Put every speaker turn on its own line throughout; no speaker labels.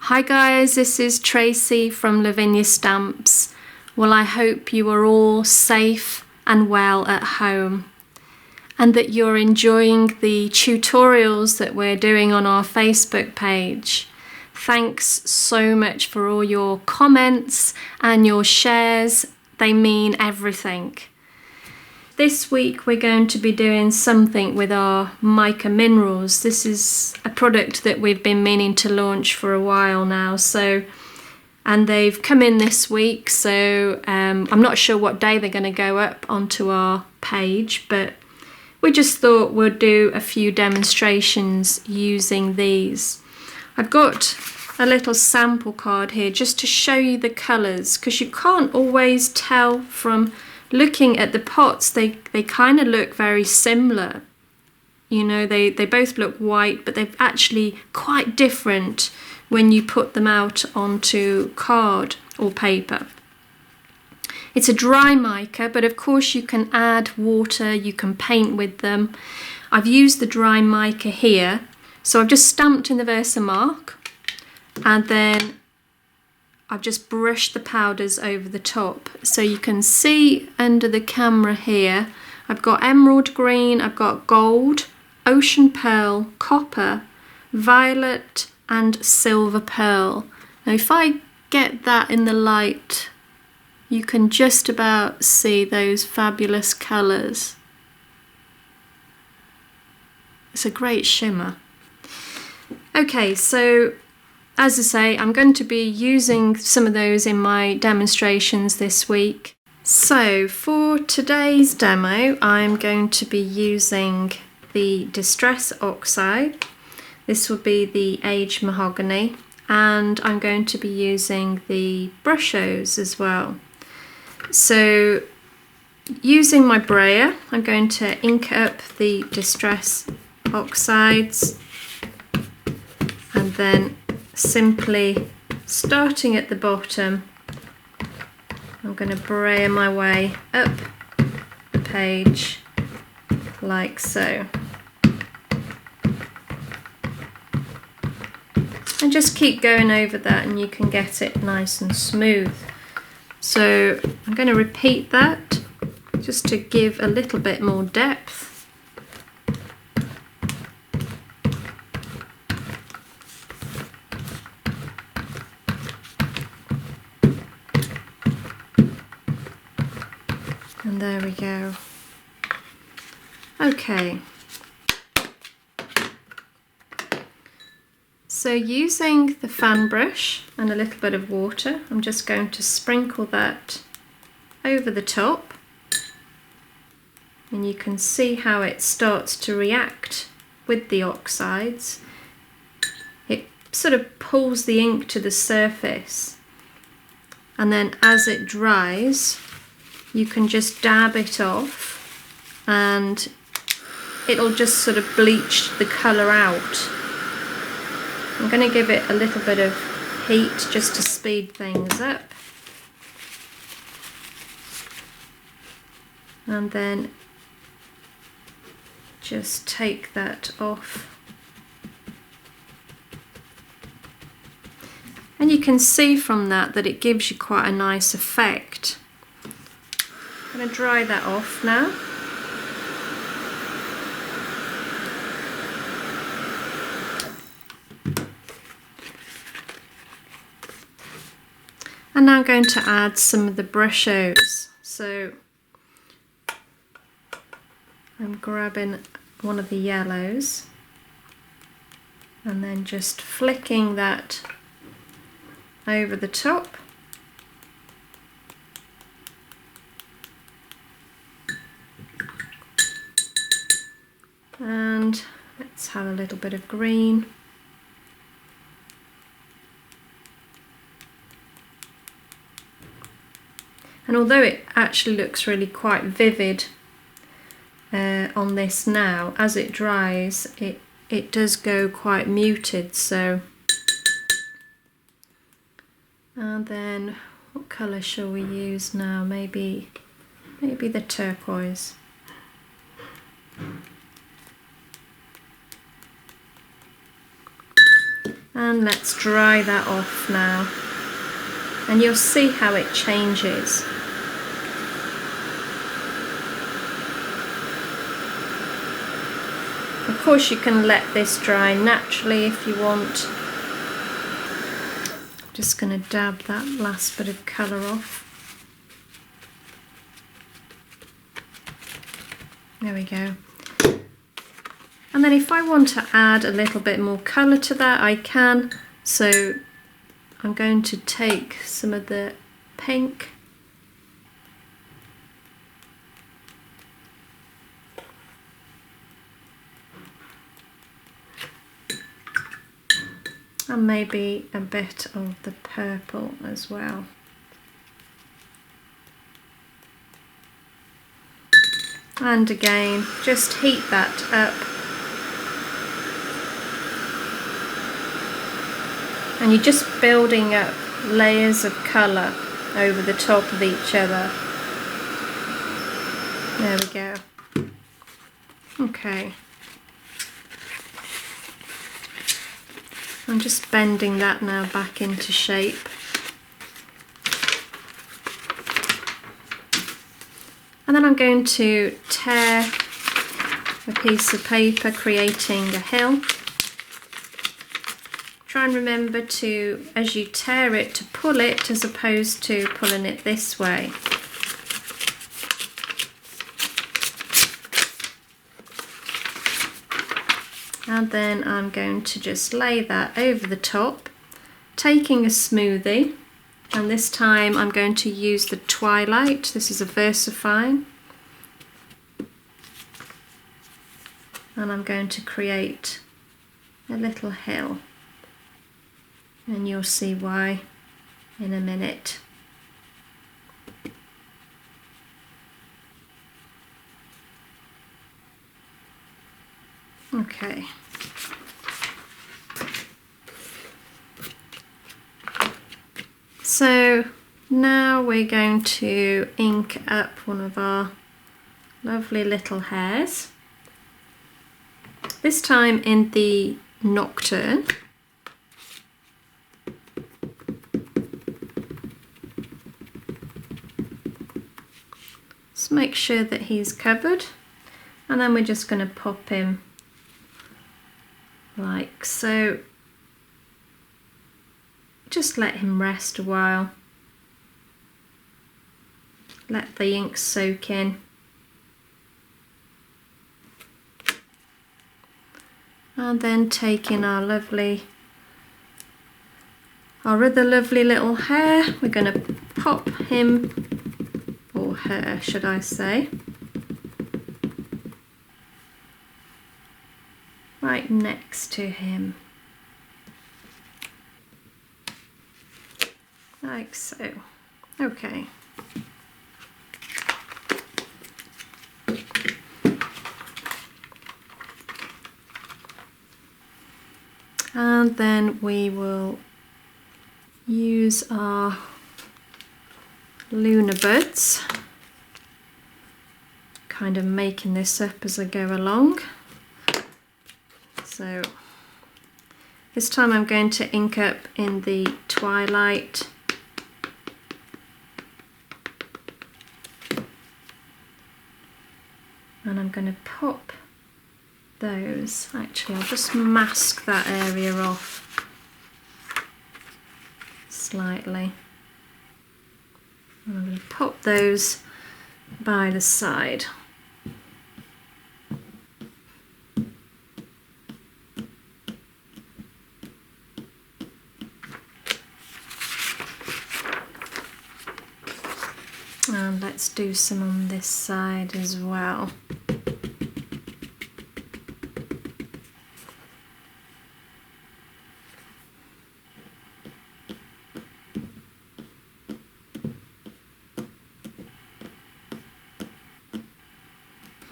Hi guys, this is Tracey from Lavinia Stamps. Well, I hope you are all safe and well at home and that you're enjoying the tutorials that we're doing on our Facebook page. Thanks so much for all your comments and your shares. They mean everything. This week we're going to be doing something with our mica minerals. This is a product that we've been meaning to launch for a while now, and they've come in this week, so I'm not sure what day they're going to go up onto our page, but we just thought we'd do a few demonstrations using these. I've got a little sample card here just to show you the colours, because you can't always tell from looking at the pots. They kind of look very similar. You know, they both look white, but they're actually quite different when you put them out onto card or paper. It's a dry mica, but of course you can add water, you can paint with them. I've used the dry mica here, so I've just stamped in the Versamark, and then I've just brushed the powders over the top. So you can see under the camera here, I've got emerald green, I've got gold, ocean pearl, copper, violet and silver pearl. Now if I get that in the light, you can just about see those fabulous colours. It's a great shimmer. Okay, so as I say, I'm going to be using some of those in my demonstrations this week. So for today's demo, I'm going to be using the Distress Oxide. This will be the aged mahogany, and I'm going to be using the Brushos as well. So using my brayer, I'm going to ink up the Distress Oxides, and then simply starting at the bottom, I'm going to brayer my way up the page like so, and just keep going over that and you can get it nice and smooth. So I'm going to repeat that just to give a little bit more depth. And there we go. Okay. So using the fan brush and a little bit of water, I'm just going to sprinkle that over the top. And you can see how it starts to react with the oxides. It sort of pulls the ink to the surface. And then as it dries, you can just dab it off and it'll just sort of bleach the colour out. I'm going to give it a little bit of heat just to speed things up. And then just take that off. And you can see from that it gives you quite a nice effect. I'm going to dry that off now. And now I'm going to add some of the Brushos. So I'm grabbing one of the yellows and then just flicking that over the top. And let's have a little bit of green. And although it actually looks really quite vivid on this now, as it dries it does go quite muted. So, and then what colour shall we use now? Maybe the turquoise. And let's dry that off now. And you'll see how it changes. Of course you can let this dry naturally if you want. Just going to dab that last bit of colour off. There we go. And then if I want to add a little bit more colour to that, I can. So I'm going to take some of the pink and maybe a bit of the purple as well. And again, just heat that up. And you're just building up layers of colour over the top of each other. There we go. Okay. I'm just bending that now back into shape. And then I'm going to tear a piece of paper, creating a hill. Try and remember to, as you tear it, to pull it as opposed to pulling it this way. And then I'm going to just lay that over the top, taking a smoothie, and this time I'm going to use the Twilight. This is a VersaFine. And I'm going to create a little hill. And you'll see why in a minute. Okay. So now we're going to ink up one of our lovely little hairs. This time in the Nocturne. Just make sure that he's covered, and then we're just going to pop him like so. Just let him rest a while. Let the ink soak in. And then taking our other lovely little hair, we're going to pop him, or her should I say, right next to him, like so. Okay. And then we will use our lunar buds, kind of making this up as I go along. So this time I'm going to ink up in the Twilight. And I'm going to pop those. Actually, I'll just mask that area off slightly. And I'm going to pop those by the side. And let's do some on this side as well.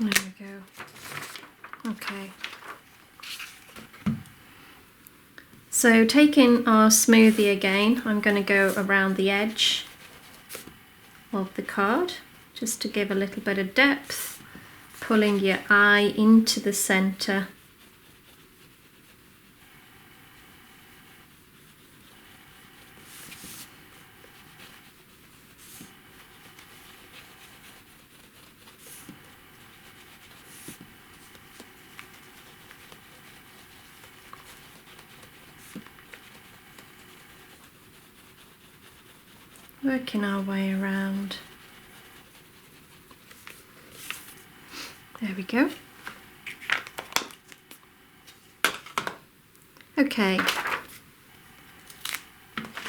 There we go. Okay. So taking our smoothie again, I'm going to go around the edge of the card just to give a little bit of depth, pulling your eye into the center. Working our way around. There we go. Okay,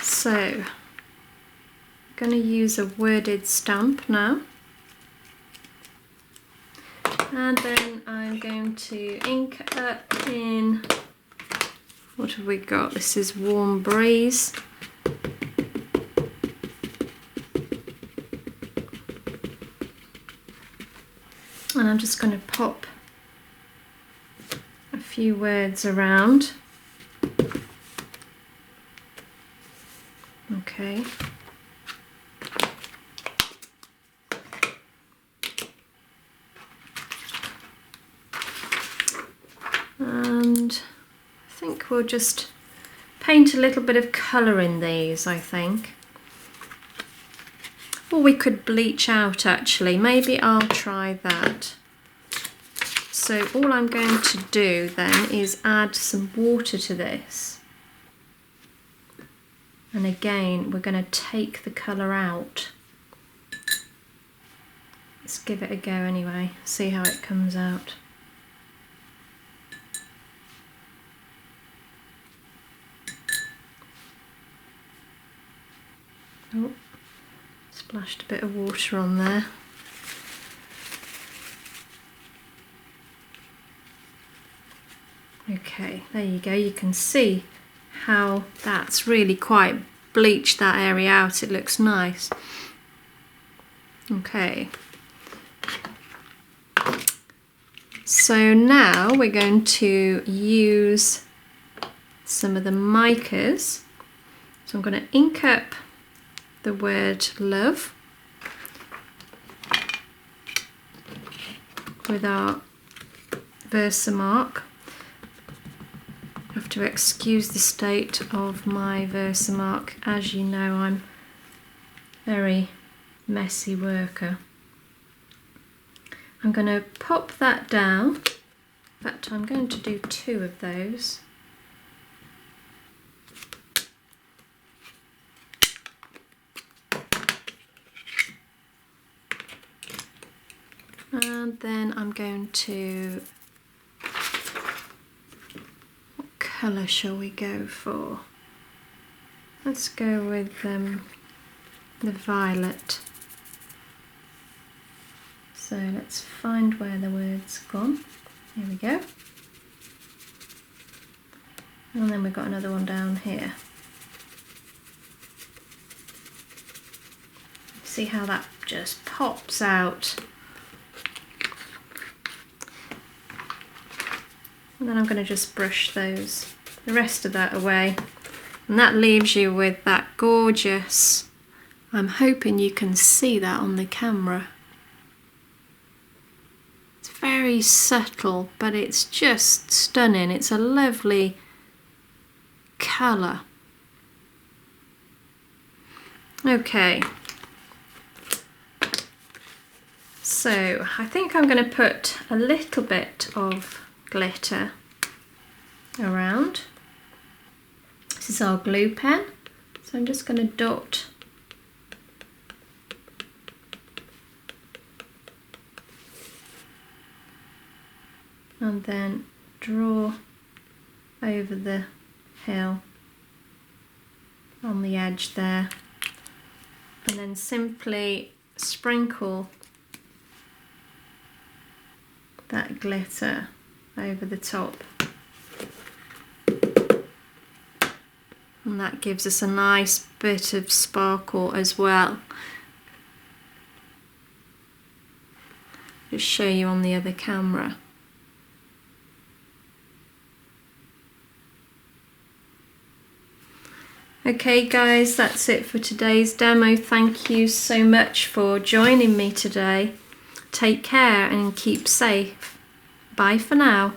so I'm going to use a worded stamp now, and then I'm going to ink up in, what have we got? This is Warm Breeze. And I'm just going to pop a few words around. Okay. And I think we'll just paint a little bit of colour in these, I think. Or we could bleach out actually, maybe I'll try that. So all I'm going to do then is add some water to this. And again, we're going to take the colour out. Let's give it a go anyway, see how it comes out. Oh. Splashed a bit of water on there. Okay, there you go. You can see how that's really quite bleached that area out. It looks nice. Okay. So now we're going to use some of the micas. So I'm going to ink up the word love with our Versamark. I have to excuse the state of my Versamark. As you know, I'm a very messy worker. I'm going to pop that down. In fact, I'm going to do 2 of those. And then I'm going to, what colour shall we go for? Let's go with the violet. So let's find where the word's gone. Here we go. And then we've got another one down here. See how that just pops out. And then I'm going to just brush the rest of that away. And that leaves you with that gorgeous, I'm hoping you can see that on the camera. It's very subtle, but it's just stunning. It's a lovely colour. Okay. So I think I'm going to put a little bit of glitter around. This is our glue pen, so I'm just going to dot and then draw over the hill on the edge there, and then simply sprinkle that glitter over the top, and that gives us a nice bit of sparkle as well. Just show you on the other camera. Okay guys, that's it for today's demo. Thank you so much for joining me today. Take care and keep safe. Bye for now.